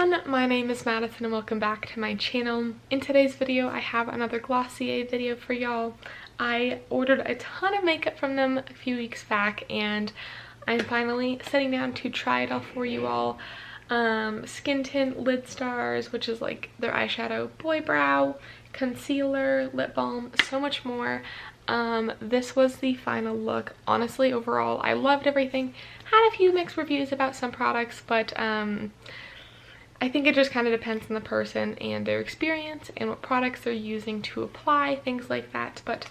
everyone, my name is Madison and welcome back to my channel. In today's video I have another Glossier video for y'all. I ordered a ton of makeup from them a few weeks back and I'm finally sitting down to try it all for you all. Skin tint, lid stars, which is like their eyeshadow, boy brow, concealer, lip balm, so much more. This was the final look. Honestly, overall I loved everything. Had a few mixed reviews about some products, but I think it just kind of depends on the person and their experience and what products they're using to apply, things like that. But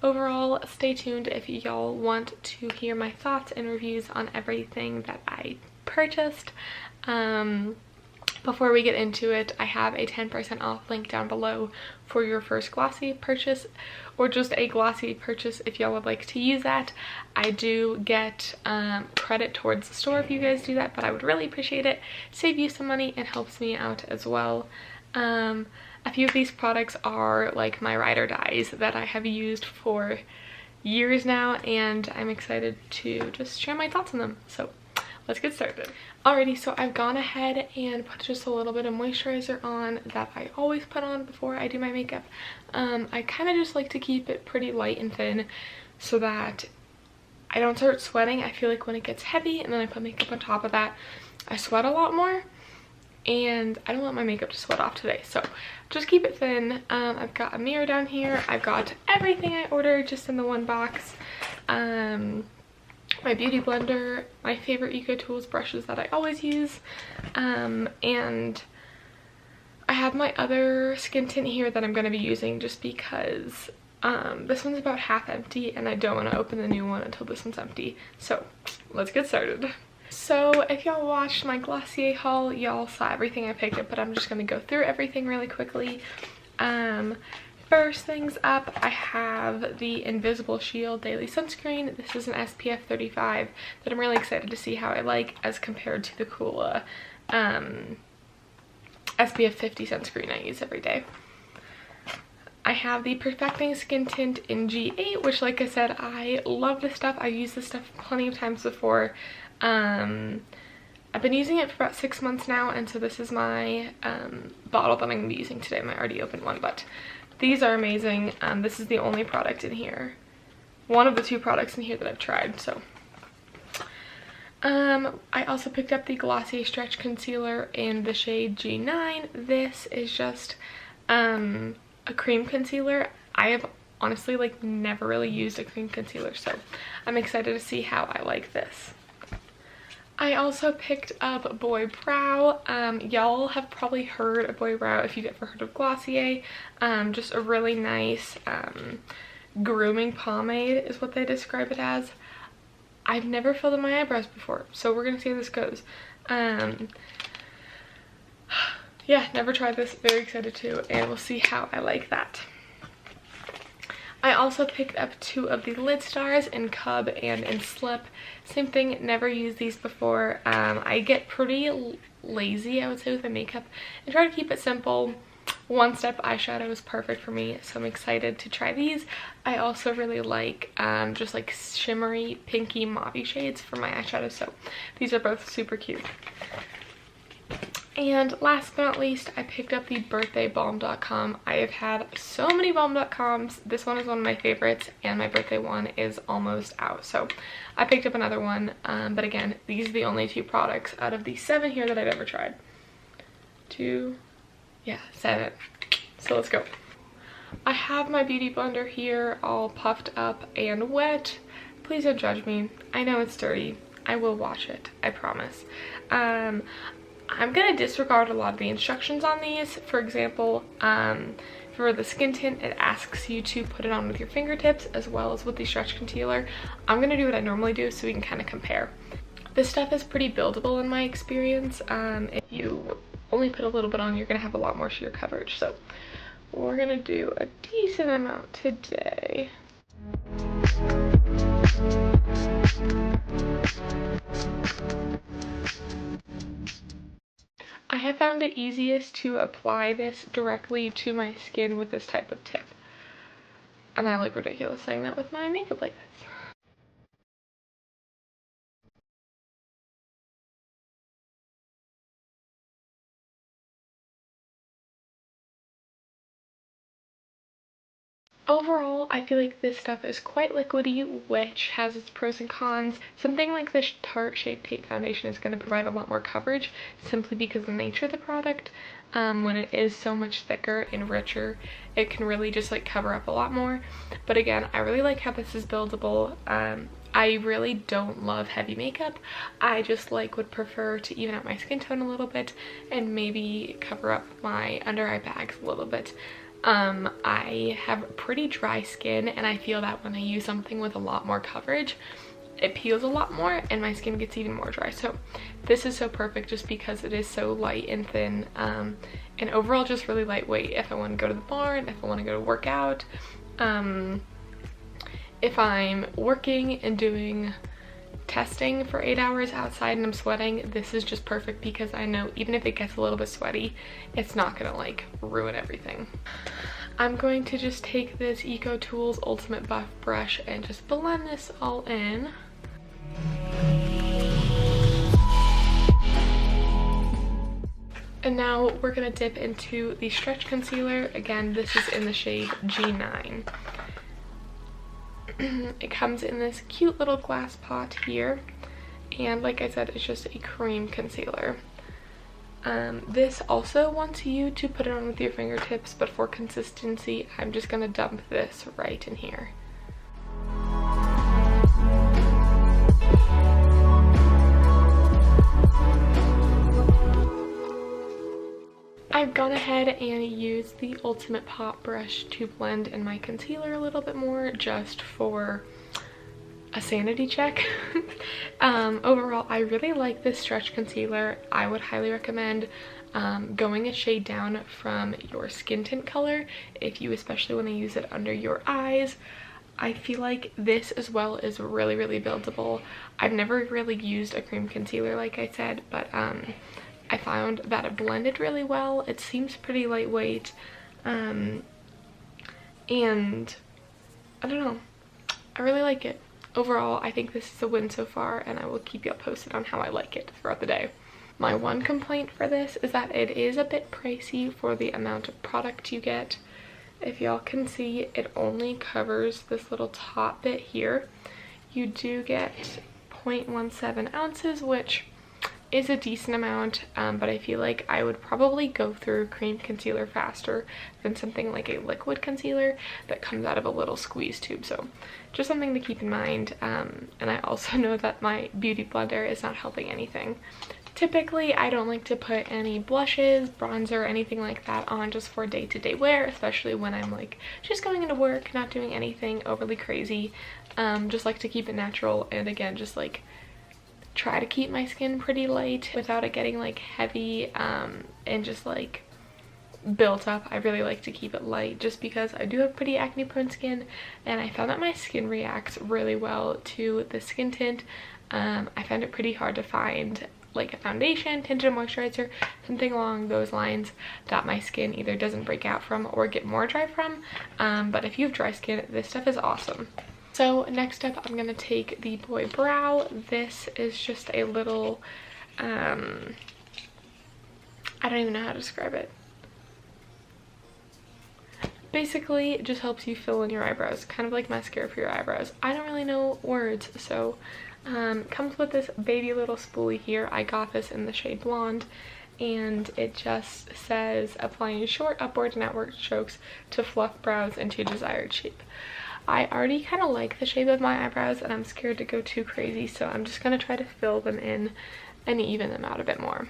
overall, stay tuned if y'all want to hear my thoughts and reviews on everything that I purchased. Before we get into it, I have a 10% off link down below for your first Glossier purchase, or just a Glossier purchase if y'all would like to use that. I do get credit towards the store if you guys do that, but I would really appreciate it. Save you some money and helps me out as well. A few of these products are like my ride or dies that I have used for years now, and I'm excited to just share my thoughts on them. So let's get started. Alrighty, so I've gone ahead and put just a little bit of moisturizer on that I always put on before I do my makeup. I kind of just like to keep it pretty light and thin so that I don't start sweating. I feel like when it gets heavy and then I put makeup on top of that, I sweat a lot more, and I don't want my makeup to sweat off today. So just keep it thin. I've got a mirror down here. I've got everything I ordered just in the one box. My beauty blender, my favorite Eco Tools brushes that I always use, and I have my other skin tint here that I'm going to be using just because this one's about half empty and I don't want to open the new one until this one's empty. So let's get started. So if y'all watched my Glossier haul, y'all saw everything I picked up, but I'm just going to go through everything really quickly. First things up, I have the Invisible Shield Daily Sunscreen. This is an SPF 35 that I'm really excited to see how I like as compared to the Coola SPF 50 sunscreen I use every day. I have the Perfecting Skin Tint in G8, which, like I said, I love this stuff. I've used this stuff plenty of times before. I've been using it for about 6 months now, and so this is my bottle that I'm going to be using today, my already opened one, but these are amazing. This is the only product in here, one of the 2 products in here that I've tried. So I also picked up the Glossier Stretch Concealer in the shade G9. This is just a cream concealer. I have honestly like never really used a cream concealer, so I'm excited to see how I like this. I also picked up Boy Brow. Y'all have probably heard of Boy Brow if you've ever heard of Glossier. Just a really nice grooming pomade is what they describe it as. I've never filled in my eyebrows before, so we're gonna see how this goes. Yeah, never tried this. Very excited to, and we'll see how I like that. I also picked up 2 of the lid stars in Cub and in Slip. Same thing, never used these before. I get pretty lazy, I would say, with my makeup and try to keep it simple. One Step eyeshadow is perfect for me, so I'm excited to try these. I also really like just like shimmery, pinky, mauve shades for my eyeshadow, so these are both super cute. And last but not least, I picked up the birthdaybalm.com. I have had so many balm.coms. This one is one of my favorites, and my birthday one is almost out. So I picked up another one. But again, these are the only 2 products out of the 7 here that I've ever tried. 7. So let's go. I have my beauty blender here all puffed up and wet. Please don't judge me. I know it's dirty. I will wash it. I promise. I'm going to disregard a lot of the instructions on these. For example, for the skin tint, it asks you to put it on with your fingertips as well as with the stretch concealer. I'm going to do what I normally do so we can kind of compare. This stuff is pretty buildable in my experience. If you only put a little bit on, you're going to have a lot more sheer coverage. So we're going to do a decent amount today. I have found it easiest to apply this directly to my skin with this type of tip. And I look ridiculous saying that with my makeup like this. Overall, I feel like this stuff is quite liquidy, which has its pros and cons. Something like this Tarte Shape Tape Foundation is going to provide a lot more coverage simply because of the nature of the product. When it is so much thicker and richer, it can really just like cover up a lot more. But again, I really like how this is buildable. I really don't love heavy makeup. I just would prefer to even out my skin tone a little bit and maybe cover up my under eye bags a little bit. I have pretty dry skin, and I feel that when I use something with a lot more coverage, it peels a lot more and my skin gets even more dry. So this is so perfect just because it is so light and thin, and overall just really lightweight if I want to go to the barn, if I want to go to work out, if I'm working and doing testing for 8 hours outside and I'm sweating, this is just perfect because I know even if it gets a little bit sweaty, it's not gonna like ruin everything. I'm going to just take this EcoTools Ultimate Buff brush and just blend this all in. And now we're gonna dip into the stretch concealer. Again, this is in the shade G9. It comes in this cute little glass pot here, and like I said, it's just a cream concealer. This also wants you to put it on with your fingertips, but for consistency, I'm just gonna dump this right in here. I've gone ahead and used the Ultimate Pop brush to blend in my concealer a little bit more just for a sanity check. Overall, I really like this stretch concealer. I would highly recommend going a shade down from your skin tint color if you especially want to use it under your eyes. I feel like this as well is really, really buildable. I've never really used a cream concealer like I said, but I found that it blended really well. It seems pretty lightweight, and I don't know, I really like it. Overall, I think this is a win so far, and I will keep you posted on how I like it throughout the day. My one complaint for this is that it is a bit pricey for the amount of product you get. If y'all can see, it only covers this little top bit here. You do get 0.17 ounces, which is a decent amount, but I feel like I would probably go through cream concealer faster than something like a liquid concealer that comes out of a little squeeze tube. So just something to keep in mind. And I also know that my beauty blender is not helping anything. Typically, I don't like to put any blushes, bronzer, anything like that on just for day-to-day wear, especially when I'm like just going into work, not doing anything overly crazy. Just like to keep it natural, and again, just like try to keep my skin pretty light without it getting like heavy and just like built up. I really like to keep it light just because I do have pretty acne prone skin, and I found that my skin reacts really well to the skin tint. I found it pretty hard to find like a foundation, tinted moisturizer, something along those lines that my skin either doesn't break out from or get more dry from. But if you have dry skin, this stuff is awesome. So next up, I'm gonna take the Boy Brow. This is just a little, I don't even know how to describe it. Basically, it just helps you fill in your eyebrows, kind of like mascara for your eyebrows. I don't really know words, so comes with this baby little spoolie here. I got this in the shade Blonde, and it just says applying short upward and outward strokes to fluff brows into desired shape. I already kind of like the shape of my eyebrows, and I'm scared to go too crazy, so I'm just going to try to fill them in and even them out a bit more.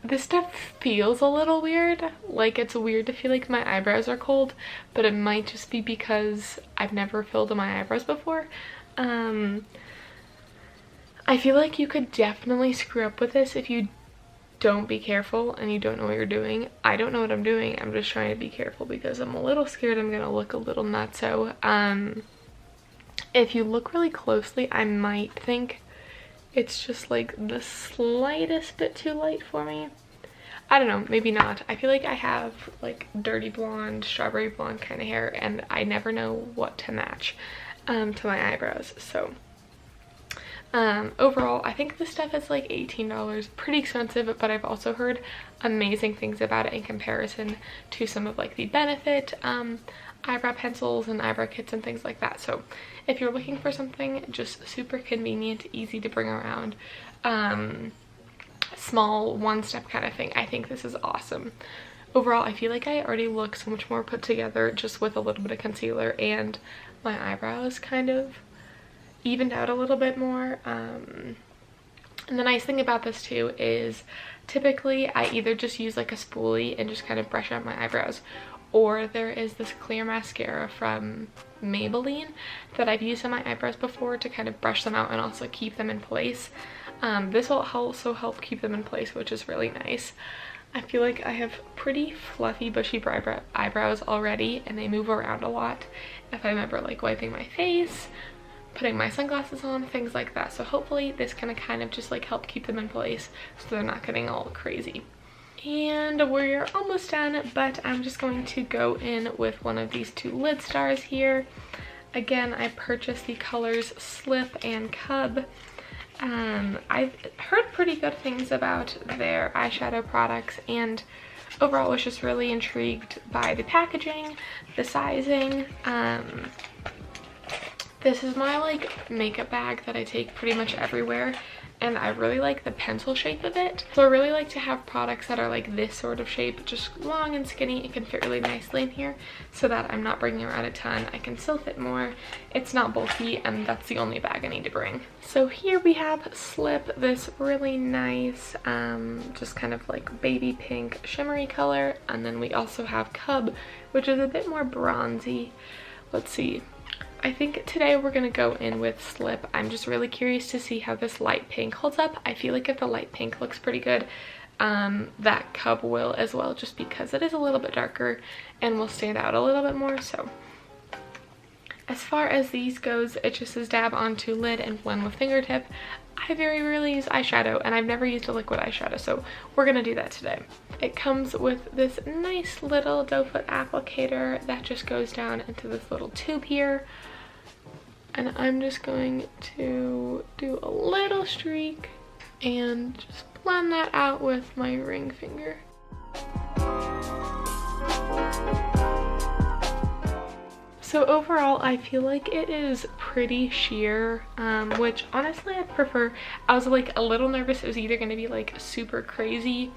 This stuff feels a little weird. Like, it's weird to feel like my eyebrows are cold, but it might just be because I've never filled in my eyebrows before. I feel like you could definitely screw up with this if you don't be careful and you don't know what you're doing. I don't know what I'm doing. I'm just trying to be careful because I'm a little scared I'm gonna look a little nutso. If you look really closely, I might think it's just like the slightest bit too light for me. I don't know, maybe not. I feel like I have like dirty blonde, strawberry blonde kind of hair, and I never know what to match to my eyebrows. So Overall, I think this stuff is like $18, pretty expensive, but I've also heard amazing things about it in comparison to some of like the Benefit eyebrow pencils and eyebrow kits and things like that. So if you're looking for something just super convenient, easy to bring around, small one-step kind of thing, I think this is awesome. Overall, I feel like I already look so much more put together just with a little bit of concealer, and my eyebrows kind of evened out a little bit more. And the nice thing about this too is typically I either just use like a spoolie and just kind of brush out my eyebrows, or there is this clear mascara from Maybelline that I've used on my eyebrows before to kind of brush them out and also keep them in place. This will also help keep them in place, which is really nice. I feel like I have pretty fluffy, bushy eyebrows already, and they move around a lot if I'm ever like wiping my face, putting my sunglasses on, things like that. So hopefully this can kind of just like help keep them in place so they're not getting all crazy. And we're almost done, but I'm just going to go in with one of these two lid stars here. Again, I purchased the colors Slip and Cub. I've heard pretty good things about their eyeshadow products, and overall was just really intrigued by the packaging, the sizing. This is my like makeup bag that I take pretty much everywhere, and I really like the pencil shape of it. So I really like to have products that are like this sort of shape, just long and skinny. It can fit really nicely in here so that I'm not bringing around a ton. I can still fit more. It's not bulky, and that's the only bag I need to bring. So here we have Slip, this really nice, just kind of like baby pink shimmery color. And then we also have Cub, which is a bit more bronzy. Let's see. I think today we're gonna go in with Slip. I'm just really curious to see how this light pink holds up. I feel like if the light pink looks pretty good, that Cub will as well, just because it is a little bit darker and will stand out a little bit more. So as far as these goes, it just says dab onto lid and blend with fingertip. I very rarely use eyeshadow, and I've never used a liquid eyeshadow, so we're gonna do that today. It comes with this nice little doe foot applicator that just goes down into this little tube here. And I'm just going to do a little streak and just blend that out with my ring finger. So overall, I feel like it is pretty sheer, which honestly I prefer. I was like a little nervous it was either going to be like super crazy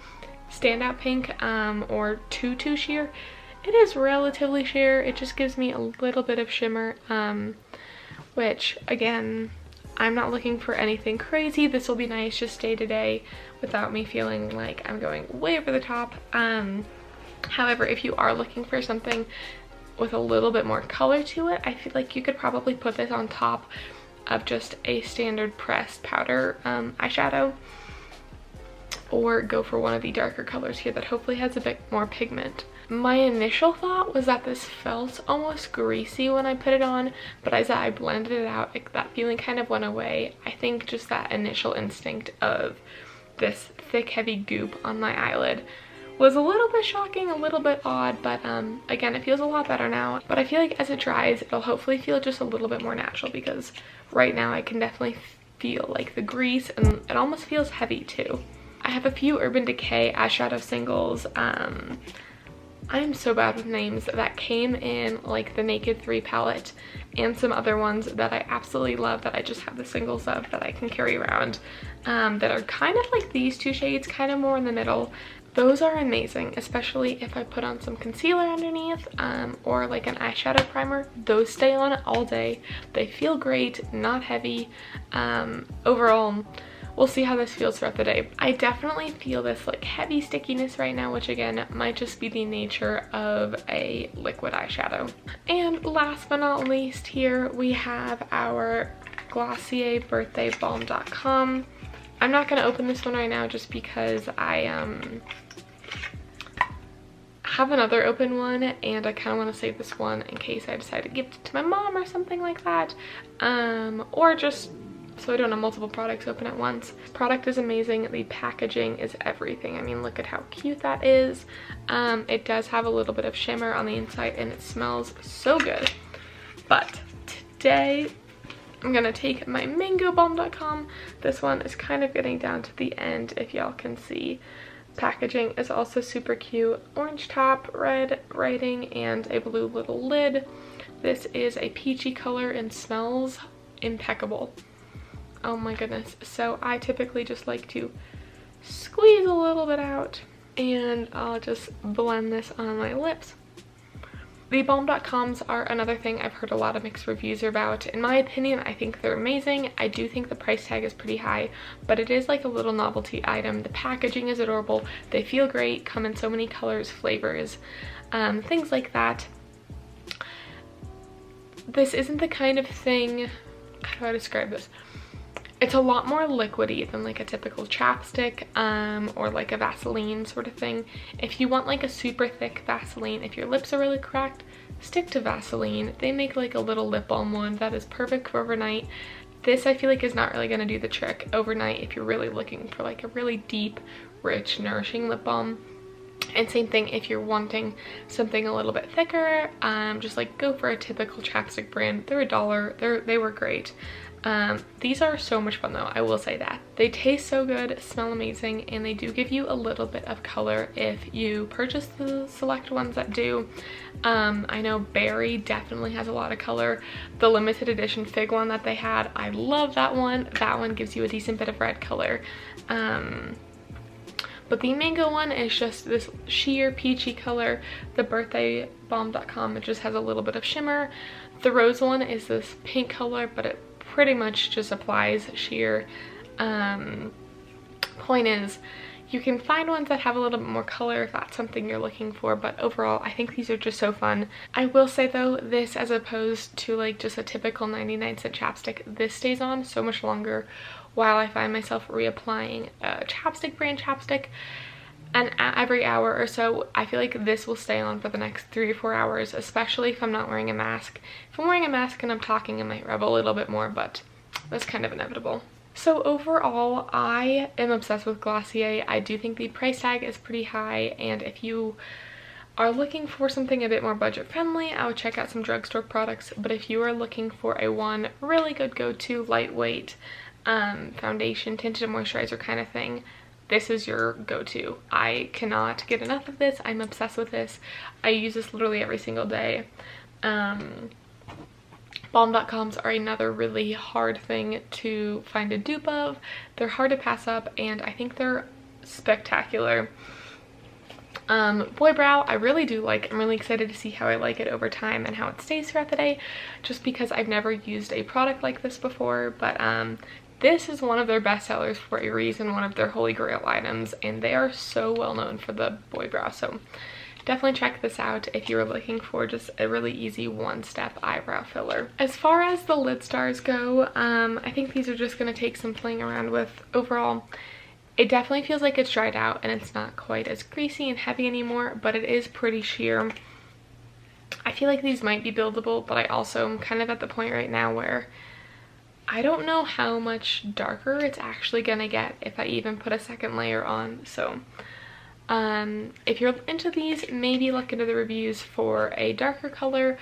standout pink or too sheer. It is relatively sheer. It just gives me a little bit of shimmer, which again, I'm not looking for anything crazy. This will be nice just day to day without me feeling like I'm going way over the top. However, if you are looking for something with a little bit more color to it, I feel like you could probably put this on top of just a standard pressed powder eyeshadow, or go for one of the darker colors here that hopefully has a bit more pigment. My initial thought was that this felt almost greasy when I put it on, but as I blended it out, that feeling kind of went away. I think just that initial instinct of this thick, heavy goop on my eyelid was a little bit shocking, a little bit odd, but again, it feels a lot better now. But I feel like as it dries, it'll hopefully feel just a little bit more natural, because right now I can definitely feel like the grease, and it almost feels heavy too. I have a few Urban Decay eyeshadow singles. I'm so bad with names, that came in like the Naked 3 palette and some other ones that I absolutely love that I just have the singles of that I can carry around, that are kind of like these two shades, kind of more in the middle. Those are amazing, especially if I put on some concealer underneath, or like an eyeshadow primer. Those stay on all day. They feel great, not heavy. Overall, we'll see how this feels throughout the day. I definitely feel this like heavy stickiness right now, which again might just be the nature of a liquid eyeshadow. And last but not least, here we have our Glossier Birthday Balm.com. I'm not going to open this one right now just because I have another open one, and I kind of want to save this one in case I decide to give it to my mom or something like that, or just so I don't have multiple products open at once. This product is amazing. The packaging is everything. I mean, look at how cute that is. It does have a little bit of shimmer on the inside, and it smells so good. But today I'm gonna take my mangobalm.com. This one is kind of getting down to the end, if y'all can see. Packaging is also super cute. Orange top, red writing, and a blue little lid. This is a peachy color and smells impeccable. Oh my goodness. So I typically just like to squeeze a little bit out, and I'll just blend this on my lips. The balm.coms are another thing I've heard a lot of mixed reviews about. In my opinion, I think they're amazing. I do think the price tag is pretty high, but it is like a little novelty item. The packaging is adorable. They feel great, come in so many colors, flavors, things like that. This isn't the kind of thing, how do I describe this? It's a lot more liquidy than like a typical chapstick or like a Vaseline sort of thing. If you want like a super thick Vaseline, if your lips are really cracked, stick to Vaseline. They make like a little lip balm one that is perfect for overnight. This I feel like is not really going to do the trick overnight if you're really looking for like a really deep, rich, nourishing lip balm. And same thing if you're wanting something a little bit thicker, just like go for a typical chapstick brand. They're $1. They were great. These are so much fun though, I will say that. They taste so good, smell amazing, and they do give you a little bit of color if you purchase the select ones that do. I know Berry definitely has a lot of color. The limited edition fig one that they had, I love that one. That one gives you a decent bit of red color. But the mango one is just this sheer peachy color. The birthday balm.com, it just has a little bit of shimmer. The rose one is this pink color, but it pretty much just applies sheer. Point is, you can find ones that have a little bit more color if that's something you're looking for, but overall I think these are just so fun. I will say though, this as opposed to like just a typical 99-cent chapstick, this stays on so much longer while I find myself reapplying a chapstick brand chapstick. And every hour or so, I feel like this will stay on for the next 3 or 4 hours, especially if I'm not wearing a mask. If I'm wearing a mask and I'm talking, I might rub a little bit more, but that's kind of inevitable. So overall, I am obsessed with Glossier. I do think the price tag is pretty high, and if you are looking for something a bit more budget friendly, I would check out some drugstore products. But if you are looking for a one really good go-to lightweight foundation, tinted moisturizer kind of thing, this is your go-to. I cannot get enough of this. I'm obsessed with this. I use this literally every single day. Balm.coms are another really hard thing to find a dupe of. They're hard to pass up, and I think they're spectacular. Boy Brow, I really do like. I'm really excited to see how I like it over time and how it stays throughout the day, just because I've never used a product like this before. But this is one of their best sellers for a reason, one of their holy grail items, and they are so well known for the Boy Brow. So definitely check this out if you're looking for just a really easy one-step eyebrow filler. As far as the lid stars go, I think these are just going to take some playing around with. Overall, it definitely feels like it's dried out and it's not quite as greasy and heavy anymore, but it is pretty sheer. I feel like these might be buildable, but I also am kind of at the point right now where I don't know how much darker it's actually gonna get if I even put a second layer on. So if you're into these, maybe look into the reviews for a darker color.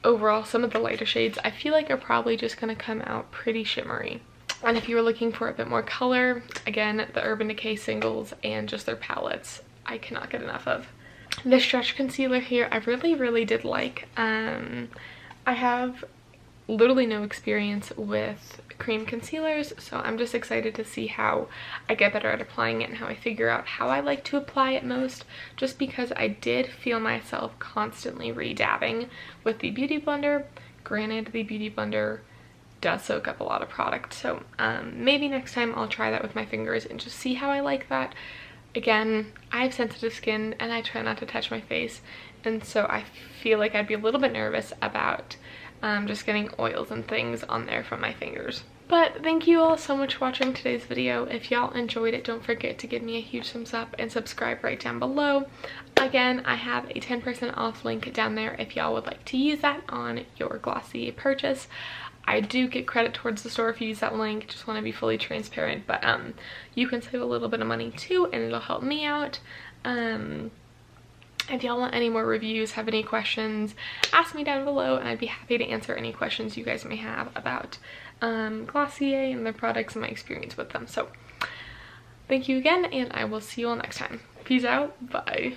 Overall, some of the lighter shades I feel like are probably just gonna come out pretty shimmery. And if you were looking for a bit more color, again, the Urban Decay singles and just their palettes, I cannot get enough of. The stretch concealer here, I really did like. I have literally no experience with cream concealers, so I'm just excited to see how I get better at applying it and how I figure out how I like to apply it most, just because I did feel myself constantly re-dabbing with the Beauty Blender. Granted, the Beauty Blender does soak up a lot of product, so maybe next time I'll try that with my fingers and just see how I like that. Again, I have sensitive skin and I try not to touch my face, and so I feel like I'd be a little bit nervous about just getting oils and things on there from my fingers. But thank you all so much for watching today's video. If y'all enjoyed it, don't forget to give me a huge thumbs up and subscribe right down below. Again, I have a 10% off link down there if y'all would like to use that on your Glossier purchase. I do get credit towards the store if you use that link. Just want to be fully transparent, but you can save a little bit of money too, and it'll help me out. If y'all want any more reviews, have any questions, ask me down below, and I'd be happy to answer any questions you guys may have about Glossier and their products and my experience with them. So thank you again, and I will see you all next time. Peace out. Bye.